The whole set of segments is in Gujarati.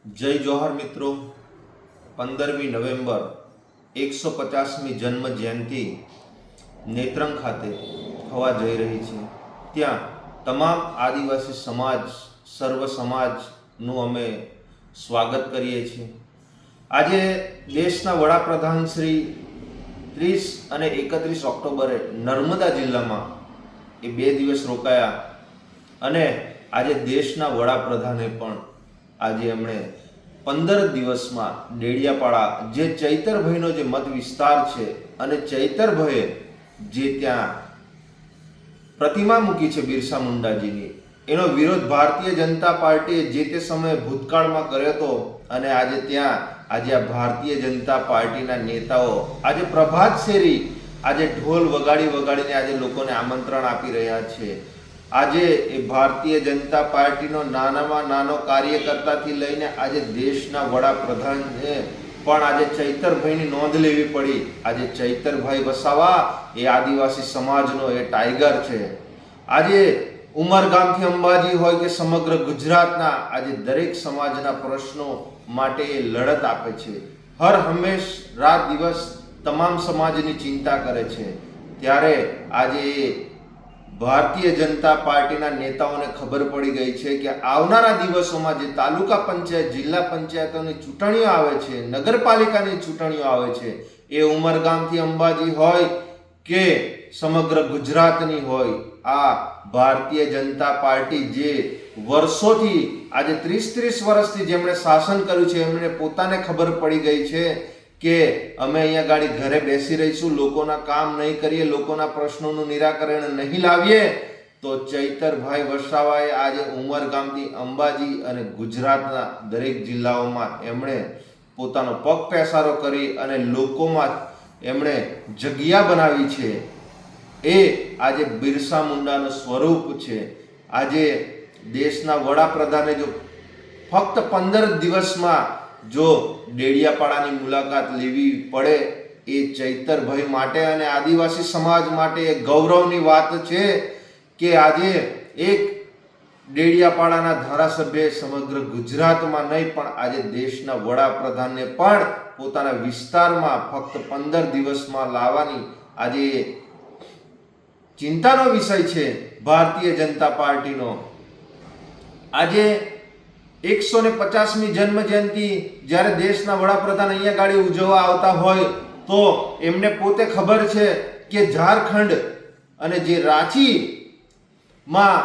જય જોહાર મિત્રો। 15મી નવેમ્બર 150મી જન્મ જયંતિ નેત્રંગ ખાતે થવા જઈ રહી છે। ત્યાં તમામ આદિવાસી સમાજ સર્વ સમાજનું અમે સ્વાગત કરીએ છીએ। આજે દેશના વડાપ્રધાન શ્રી 30 અને 31 ઓક્ટોબરે નર્મદા જિલ્લામાં એ 2 દિવસ રોકાયા અને આજે દેશના વડાપ્રધાને પણ આજે એમણે 15 દિવસમાં ડેડિયાપાડા જે ચૈતરભાઈનો જે મત વિસ્તાર છે અને ચૈતરભાઈએ જે ત્યાં પ્રતિમા મૂકી છે બિરસા મુંડાજીની, એનો વિરોધ ભારતીય જનતા પાર્ટીએ જે તે સમયે ભૂતકાળમાં કર્યો હતો અને આજે આ ભારતીય જનતા પાર્ટીના નેતાઓ આજે પ્રભાત શેરી આજે ઢોલ વગાડીને આજે લોકોને આમંત્રણ આપી રહ્યા છે। આજે એ ભારતીય જનતા પાર્ટીનો નાનામાં નાનો કાર્યકર્તાથી લઈને આજે દેશના વડાપ્રધાને પણ આજે ચૈતરભાઈની નોંધ લેવી પડી। આજે ચૈતરભાઈ વસાવા એ આદિવાસી સમાજનો એ ટાઈગર છે। આજે ઉમરગામથી અંબાજી હોય કે સમગ્ર ગુજરાતના આજે દરેક સમાજના પ્રશ્નો માટે એ લડત આપે છે। હર હંમેશ રાત દિવસ તમામ સમાજની ચિંતા કરે છે। ત્યારે આજે ભારતીય જનતા પાર્ટીના નેતાઓને ખબર પડી ગઈ છે કે આવનારા દિવસોમાં જે તાલુકા પંચાયત જિલ્લા પંચાયતોની ચૂંટણીઓ આવે છે, નગરપાલિકાની ચૂંટણીઓ આવે છે, એ ઉમરગામથી અંબાજી હોય કે સમગ્ર ગુજરાતની હોય, આ ભારતીય જનતા પાર્ટી જે વર્ષોથી આજે 30 વર્ષથી જેમણે શાસન કર્યું છે એમણે પોતાને ખબર પડી ગઈ છે કે અમે અહીંયા ગાડી ઘરે બેસી રહીશું, લોકોના કામ નહીં કરીએ, લોકોના પ્રશ્નોનું નિરાકરણ નહીં લાવીએ તો ચૈતરભાઈ વસાવાએ આજે ઉમરગામથી અંબાજી અને ગુજરાતના દરેક જિલ્લાઓમાં એમણે પોતાનો પગ પેસારો કરી અને લોકોમાં એમણે જગ્યા બનાવી છે। એ આજે બિરસા મુંડાનું સ્વરૂપ છે। આજે દેશના વડાપ્રધાને જો ફક્ત 15 દિવસમાં જો ડેડિયાપાડાની મુલાકાત લેવી પડે એ ચૈતરભાઈ માટે અને આદિવાસી સમાજ માટે એ ગૌરવની વાત છે કે આજે એક ડેડિયાપાડાના ધારાસભ્ય સમગ્ર ગુજરાતમાં નહીં પણ આજે દેશના વડાપ્રધાનને પણ પોતાના વિસ્તારમાં ફક્ત 15 દિવસમાં લાવવાની આજે ચિંતાનો વિષય છે ભારતીય જનતા પાર્ટીનો। આજે 150મી જન્મ જયંતિ જ્યારે દેશના વડાપ્રધાન અહીંયા ગાડી ઉજવવા આવતા હોય તો એમને પોતે ખબર છે કે ઝારખંડ અને જે રાંચીમાં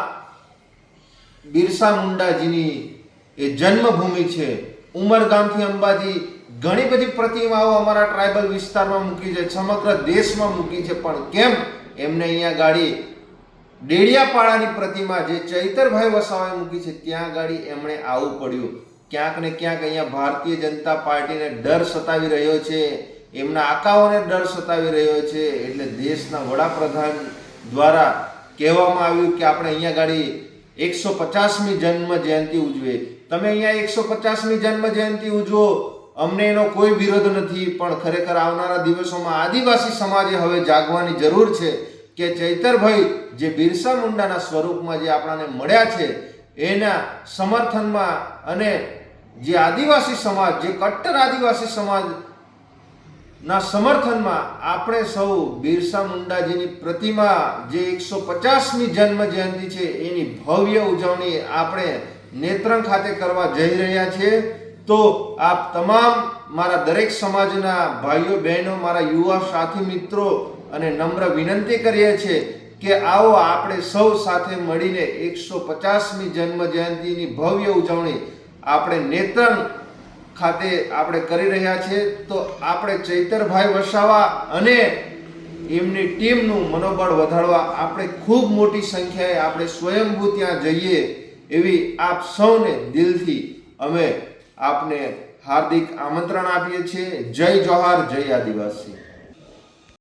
બિરસા મુંડાજીની એ જન્મભૂમિ છે, ઉમરગામથી અંબાજી ઘણી બધી પ્રતિમાઓ અમારા ટ્રાઇબલ વિસ્તારમાં મૂકી છે, સમગ્ર દેશમાં મૂકી છે, પણ કેમ એમને અહીંયા ગાડી ડેડિયાપાડાની પ્રતિમા જે ચૈતરભાઈ વસાવાએ મૂકી છે ત્યાં ગાડી એમણે આવવું પડ્યું? ક્યાંક ને ક્યાંક અહીંયા ભારતીય જનતા પાર્ટીને ડર સતાવી રહ્યો છે, એમના આકાઓને ડર સતાવી રહ્યો છે। એટલે દેશના વડાપ્રધાન દ્વારા કહેવામાં આવ્યું કે આપણે અહીંયા ગાડી 150મી જન્મ જયંતિ ઉજવે। તમે અહીંયા 150મી જન્મ જયંતિ ઉજવો, અમને એનો કોઈ વિરોધ નથી, પણ ખરેખર આવનારા દિવસોમાં આદિવાસી સમાજે હવે જાગવાની જરૂર છે કે ચૈતરભાઈ જે બિરસા મુંડાના સ્વરૂપમાં જે આપણાને મળ્યા છે એના સમર્થનમાં અને જે આદિવાસી સમાજ જે કટ્ટર આદિવાસી સમાજના સમર્થનમાં આપણે સૌ બિરસા મુંડાજીની પ્રતિમા જે 150મી જન્મ જયંતિ છે એની ભવ્ય ઉજવણી આપણે નેત્રંગ ખાતે કરવા જઈ રહ્યા છીએ। તો આપ તમામ મારા દરેક સમાજના ભાઈઓ બહેનો, મારા યુવા સાથી મિત્રો અને નમ્ર વિનંતી કરીએ છીએ કે આવો આપણે સૌ સાથે મળીને 150મી જન્મ જયંતિની ભવ્ય ઉજવણી આપણે નેત્રંગ ખાતે આપણે કરી રહ્યા છીએ। તો આપણે ચૈતરભાઈ વસાવા અને એમની ટીમનું મનોબળ વધારવા આપણે ખૂબ મોટી સંખ્યાએ આપણે સ્વયંભૂ ત્યાં જઈએ એવી આપ સૌને દિલથી અમે આપને હાર્દિક આમંત્રણ આપીએ છીએ। જય જોહાર, જય આદિવાસી।